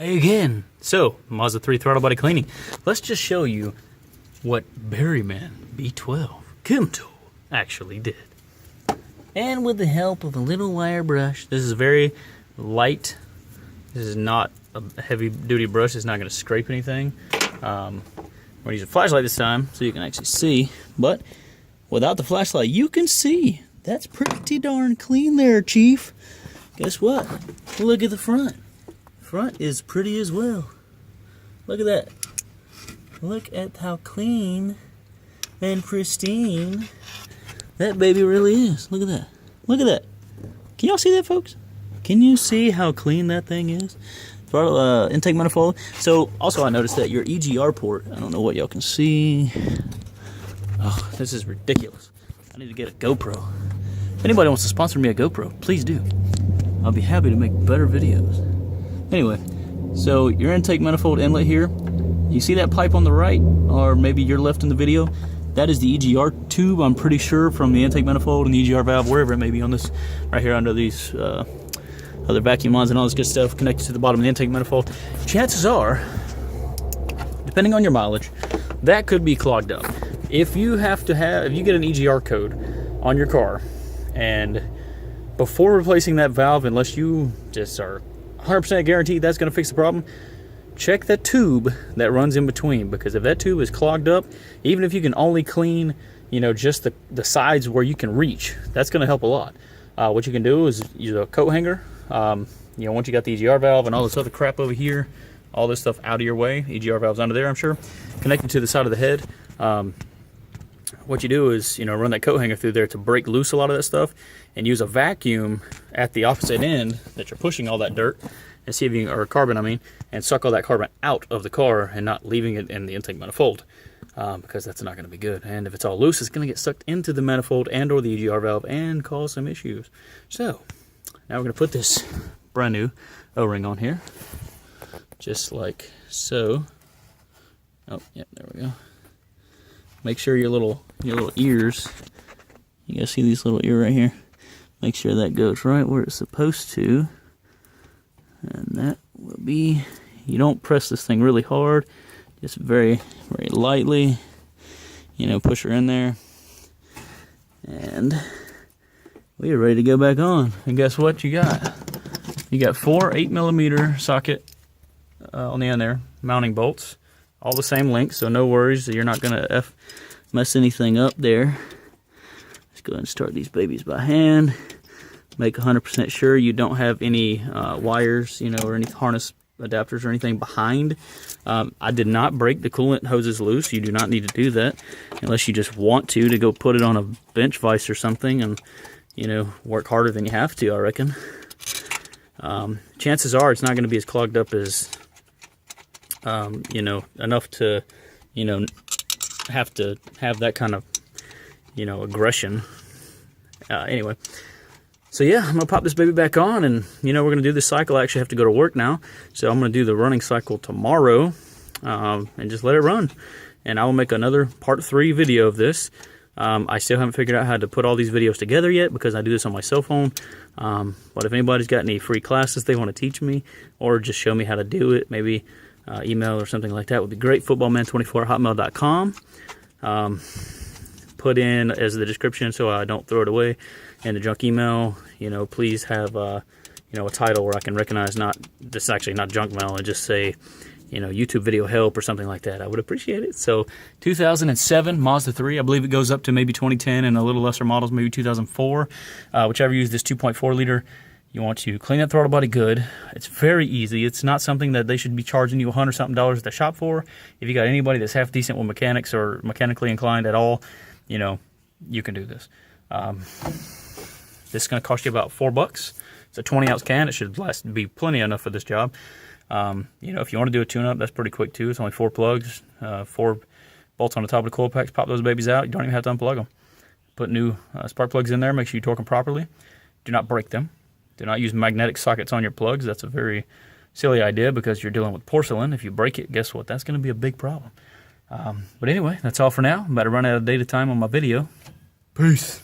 Hey again. So, Mazda 3 throttle body cleaning. Let's just show you what Berryman B12 Chemtol actually did. And with the help of a little wire brush, this is very light. This is not a heavy duty brush. It's not going to scrape anything. We're going to use a flashlight this time so you can actually see. But without the flashlight, you can see. That's pretty darn clean there, Chief. Guess what? Look at the front. Front is pretty as well. Look at that. Look at how clean and pristine that baby really is. Look at that. Look at that. Can y'all see that, folks? Can you see how clean that thing is? Throttle intake manifold. So also I noticed that your EGR port, I don't know what y'all can see. Oh, this is ridiculous. I need to get a GoPro. If anybody wants to sponsor me a GoPro, please do. I'll be happy to make better videos. Anyway, so your intake manifold inlet here, you see that pipe on the right, or maybe you're left in the video? That is the EGR tube, I'm pretty sure, from the intake manifold and the EGR valve, wherever it may be on this, right here under these other vacuum lines and all this good stuff connected to the bottom of the intake manifold. Chances are, depending on your mileage, that could be clogged up. If you get an EGR code on your car, and before replacing that valve, unless you just are 100% guaranteed that's going to fix the problem, check that tube that runs in between, because if that tube is clogged up, even if you can only clean, just the sides where you can reach, that's going to help a lot. What you can do is use a coat hanger. Once you got the EGR valve and all this other crap over here, all this stuff out of your way, EGR valve's under there, I'm sure, connected to the side of the head. What you do is, run that coat hanger through there to break loose a lot of that stuff, and use a vacuum at the opposite end that you're pushing all that dirt, and see if you can, or carbon, I mean, and suck all that carbon out of the car and not leaving it in the intake manifold, because that's not going to be good. And if it's all loose, it's going to get sucked into the manifold and or the EGR valve and cause some issues. So now we're going to put this brand new O-ring on here, just like so. Oh, yeah, there we go. Make sure your little ears, you guys see these little ear right here? Make sure that goes right where it's supposed to. And that will be, you don't press this thing really hard, just very, very lightly, push her in there. And we are ready to go back on. And guess what you got? You got 4 8mm socket on the end there, mounting bolts. All the same length, so no worries that you're not going to mess anything up there. Let's go ahead and start these babies by hand. Make 100% sure you don't have any wires, or any harness adapters or anything behind. I did not break the coolant hoses loose. You do not need to do that unless you just want to go put it on a bench vise or something and, work harder than you have to, I reckon. Chances are it's not going to be as clogged up as enough to, have to have that kind of, aggression. Anyway, so yeah, I'm going to pop this baby back on, and, we're going to do this cycle. I actually have to go to work now, so I'm going to do the running cycle tomorrow, and just let it run. And I will make another part 3 video of this. I still haven't figured out how to put all these videos together yet, because I do this on my cell phone. But if anybody's got any free classes they want to teach me, or just show me how to do it, maybe email or something like that would be great. footballman24@hotmail.com. Put in as the description so I don't throw it away in the junk email. Please have a title where I can recognize this is actually not junk mail, and just say YouTube video help or something like that. I would appreciate it. So 2007 Mazda 3, I believe it goes up to maybe 2010 and a little lesser models, maybe 2004. Whichever you use this 2.4 liter. You want to clean that throttle body good. It's very easy. It's not something that they should be charging you $100-something at the shop for. If you got anybody that's half decent with mechanics or mechanically inclined at all, you can do this. This is going to cost you about $4. It's a 20-ounce can. It should be plenty enough for this job. If you want to do a tune-up, that's pretty quick too. It's only 4 plugs, 4 bolts on the top of the coil packs. Pop those babies out. You don't even have to unplug them. Put new spark plugs in there. Make sure you torque them properly. Do not break them. Do not use magnetic sockets on your plugs. That's a very silly idea, because you're dealing with porcelain. If you break it, guess what? That's going to be a big problem. But anyway, that's all for now. I'm about to run out of data time on my video. Peace.